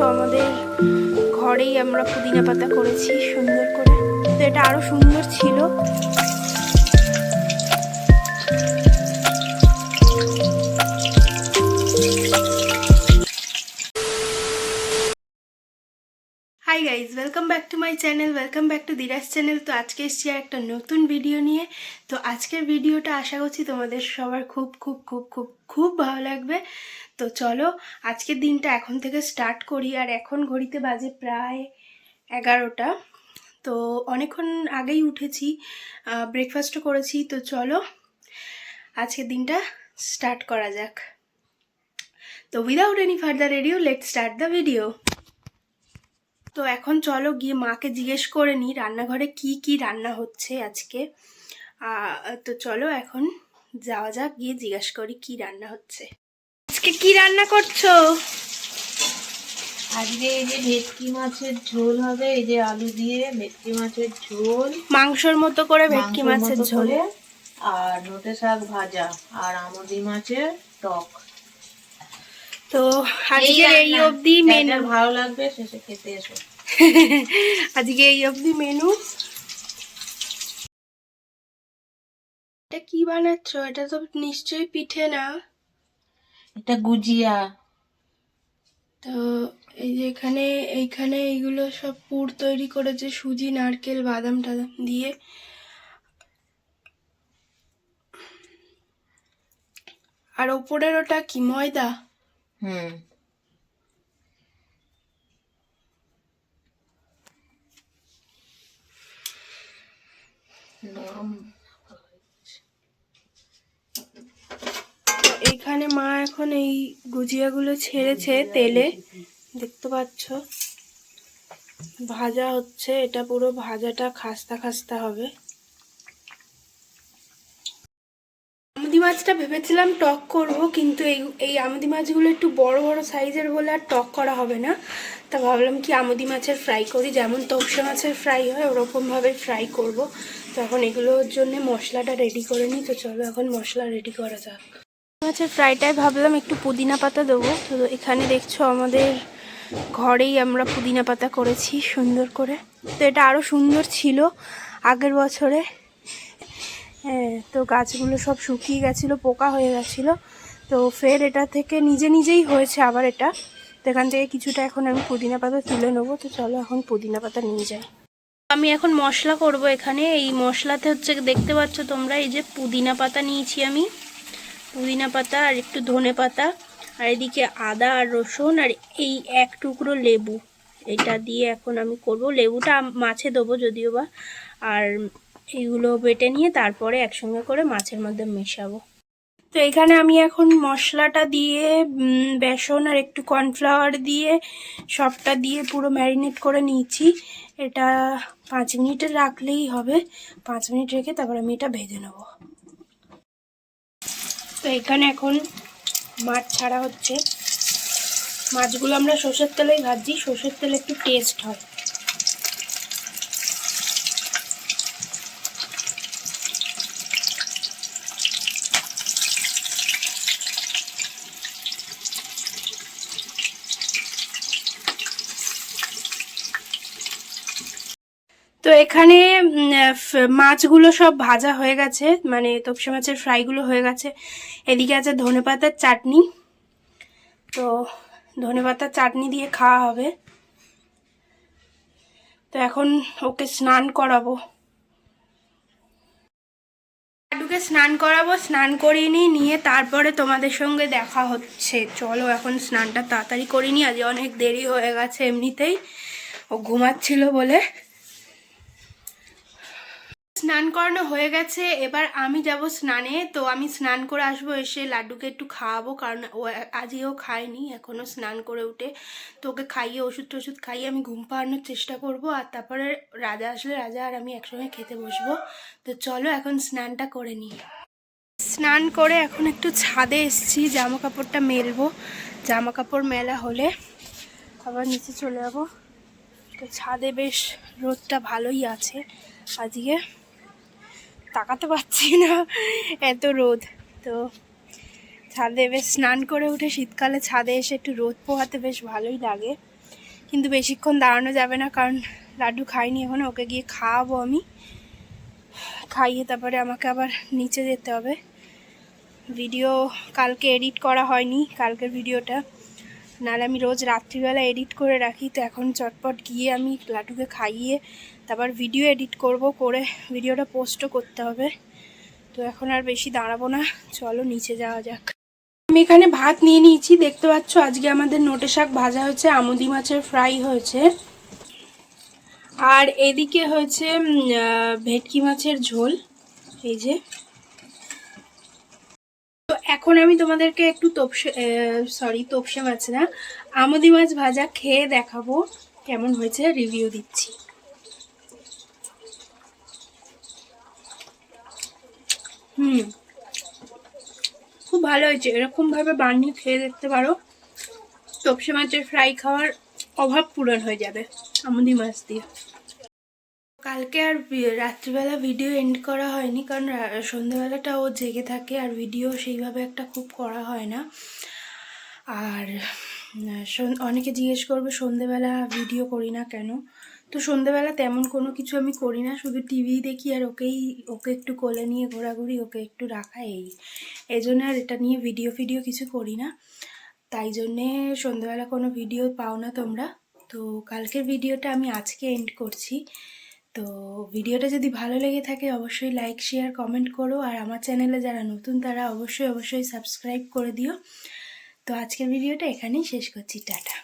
আমাদের ঘরেই আমরা পুদিনা পাতা করেছি সুন্দর করে, তো এটা আরো সুন্দর ছিল। Hi guys, welcome back to my channel, welcome back to দিরাজ চ্যানেল। তো আজকে এসেছি একটা নতুন ভিডিও নিয়ে। তো আজকের ভিডিওটা আশা করছি তোমাদের সবার খুব খুব খুব খুব খুব ভালো লাগবে। তো চলো আজকের দিনটা এখন থেকে স্টার্ট করি। আর এখন ঘড়িতে বাজে প্রায় 11টা। তো অনেকক্ষণ আগেই উঠেছি, ব্রেকফাস্টও করেছি। তো চলো আজকের দিনটা স্টার্ট করা যাক। তো without any further edu let's start the video. তো এখন চলো গিয়ে মাকে জিজ্ঞেস করে নিই রান্নাঘরে কি কি রান্না হচ্ছে আজকে। তো চলো এখন যাওয়া যাক, গিয়ে জিজ্ঞেস করি কি রান্না হচ্ছে। আজকে কি রান্না করছো? আজকে এই যে ভেটকি মাছের ঝোল হবে, এই যে আলু দিয়ে ভেটকি মাছের ঝোল, মাংসর মতো করে ভেটকি মাছের ঝোল, আর নোটে শাক ভাজা, আর আমুদি মাছের টক। তো আজকে এই অবধি মেনু। ভালো লাগবে শেষে খেতে এসো। আজকে এই অবধি মেনু। এটা কি বানাচ্ছ? এটা তো নিশ্চয়ই পিঠে না? এটা গুজিয়া। তো এই যে এইখানে এইগুলো সব পুর তৈরি করেছে সুজি, নারকেল, বাদাম টাদাম দিয়ে। আর ওপরের ওটা কি ময়দা? এইখানে মা এখন এই গুজিয়াগুলো ছেড়েছে তেলে, দেখতে পাচ্ছ ভাজা হচ্ছে। এটা পুরো ভাজাটা খাস্তা খাস্তা হবে। আমুদি মাছটা ভেবেছিলাম টক করব, কিন্তু এই আমুদি মাছগুলো একটু বড় বড় সাইজের বলে আর টক করা হবে না। তা ভাবলাম কি আমুদি মাছের ফ্রাই করি, যেমন তোপসে মাছের ফ্রাই হয় ওরকমভাবে ফ্রাই করব। তো এখন এগুলোর জন্য মশলাটা রেডি করে নিই। তো চলো এখন মশলা রেডি করা যাক। মাছের ফ্রাইটায় ভাবলাম একটু পুদিনা পাতা দেবো। তো এখানে দেখছো আমাদের ঘরেই আমরা পুদিনা পাতা করেছি সুন্দর করে। তো এটা আরও সুন্দর ছিল আগের বছরে। হ্যাঁ, তো গাছগুলো সব শুকিয়ে গেছিলো, পোকা হয়ে গেছিলো। তো ফের এটা থেকে নিজেই হয়েছে আবার এটা। তো এখান থেকে কিছুটা এখন আমি পুদিনা পাতা তুলে নেবো। তো চলো এখন পুদিনা পাতা নিয়ে যাই। আমি এখন মশলা করব এখানে। এই মশলাতে হচ্ছে দেখতে পাচ্ছ তোমরা, এই যে পুদিনা পাতা নিয়েছি আমি, পুদিনা পাতা আর একটু ধনে পাতা, আর এদিকে আদা আর রসুন, আর এই এক টুকরো লেবু। এটা দিয়ে এখন আমি করব। লেবুটা মাছে দেবো যদিও বা। আর এইগুলো বেটে নিয়ে তারপরে একসঙ্গে করে মাছের মধ্যে মেশাবো। তো এখানে আমি এখন মশলাটা দিয়ে বেসন আর একটু কর্নফ্লাওয়ার দিয়ে সবটা দিয়ে পুরো ম্যারিনেট করে নিয়েছি। এটা 5 মিনিট রাখলেই হবে। 5 মিনিট রেখে তারপর আমি এটা ভেজে নেব। তো এখানে এখন মাছ ছাড়া হচ্ছে। মাছগুলো আমরা সর্ষের তেলেই ভাজি, সর্ষের তেলে একটু টেস্ট হয়। তো এখানে মাছগুলো সব ভাজা হয়ে গেছে, মানে তোপসে মাছের ফ্রাইগুলো হয়ে গেছে। এদিকে আছে ধনেপাতার চাটনি। তো ধনেপাতার চাটনি দিয়ে খাওয়া হবে। তো এখন ওকে স্নান করাবো, লাড্ডুকে স্নান করাবো। স্নান করিয়ে নিয়ে তারপরে তোমাদের সঙ্গে দেখা হচ্ছে। চলো এখন স্নানটা তাড়াতাড়ি করিনি, আজ অনেক দেরি হয়ে গেছে এমনিতেই, ও ঘুমাচ্ছিল বলে। স্নান করানো হয়ে গেছে, এবার আমি যাব স্নানে। তো আমি স্নান করে আসবো, এসে লাড্ডুকে একটু খাওয়াবো, কারণ ও আজকেও খায়নি এখনও স্নান করে উঠে। তো ওকে খাইয়ে ওষুধ টষুধ খাইয়ে আমি ঘুম পাড়ানোর চেষ্টা করব। আর তারপরে রাজা আসলে রাজা আর আমি একসঙ্গে খেতে বসবো। তো চলো এখন স্নানটা করে নিই। স্নান করে এখন একটু ছাদে এসেছি, জামা কাপড়টা মেলবো। জামা কাপড় মেলা হলে আবার নিচে চলে যাবো। তো ছাদে বেশ রোদটা ভালোই আছে আজকে, তাকাতে পারছি না এত রোদ। তো ছাদে বেশ স্নান করে উঠে শীতকালে ছাদে এসে একটু রোদ পোহাতে বেশ ভালোই লাগে। কিন্তু বেশিক্ষণ দাঁড়ানো যাবে না, কারণ লাড্ডু খাইনি এখন, ওকে গিয়ে খাওয়াবো আমি, খাইয়ে তারপরে আমাকে আবার নিচে যেতে হবে। ভিডিও কালকে এডিট করা হয়নি, কালকের ভিডিওটা, নাহলে আমি রোজ রাত্রিবেলা এডিট করে রাখি। তো এখন চটপট গিয়ে আমি লাড্ডুকে খাইয়ে তারপর ভিডিও এডিট করব, করে ভিডিওটা পোস্টও করতে হবে। তো এখন আর বেশি দাঁড়াবো না, চলো নিচে যাওয়া যাক। আমি এখানে ভাত নিয়ে নিয়েছি, দেখতে পাচ্ছ আজকে আমাদের নোটে শাক ভাজা হয়েছে, আমুদি মাছের ফ্রাই হয়েছে, আর এদিকে হয়েছে ভেটকি মাছের ঝোল, এই যে। তো এখন আমি তোমাদেরকে একটু তোপসে মাছ না, আমুদি মাছ ভাজা খেয়ে দেখাবো কেমন হয়েছে, রিভিউ দিচ্ছি। খুব ভালো হয়েছে, এরকমভাবে বানিয়ে খেয়ে দেখতে পারো, তোপসে মাছের ফ্রাই খাওয়ার অভাব পূরণ হয়ে যাবে আমুদি মাছ দিয়ে। কালকে আর রাত্রিবেলা ভিডিও এন্ড করা হয়নি, কারণ সন্ধ্যেবেলাটা ও জেগে থাকে, আর ভিডিও সেইভাবে একটা খুব করা হয় না। আর অনেকে জিজ্ঞেস করবে সন্ধ্যেবেলা ভিডিও করি না কেন, তো সন্ধ্যেবেলা তেমন কোনো কিছু আমি করি না, শুধু টিভি দেখি আর ওকে একটু কোলে নিয়ে ঘোরাঘুরি, ওকে একটু রাখা, এই জন্য আর এটা নিয়ে ভিডিও কিছু করি না, তাই জন্যে সন্ধ্যেবেলা কোনো ভিডিও পাও না তোমরা। তো কালকের ভিডিওটা আমি আজকে এন্ড করছি। তো ভিডিওটা যদি ভালো লেগে থাকে অবশ্যই লাইক শেয়ার কমেন্ট করো, আর আমার চ্যানেলে যারা নতুন তারা অবশ্যই সাবস্ক্রাইব করে দিও। তো আজকের ভিডিওটা এখানেই শেষ করছি, টাটা।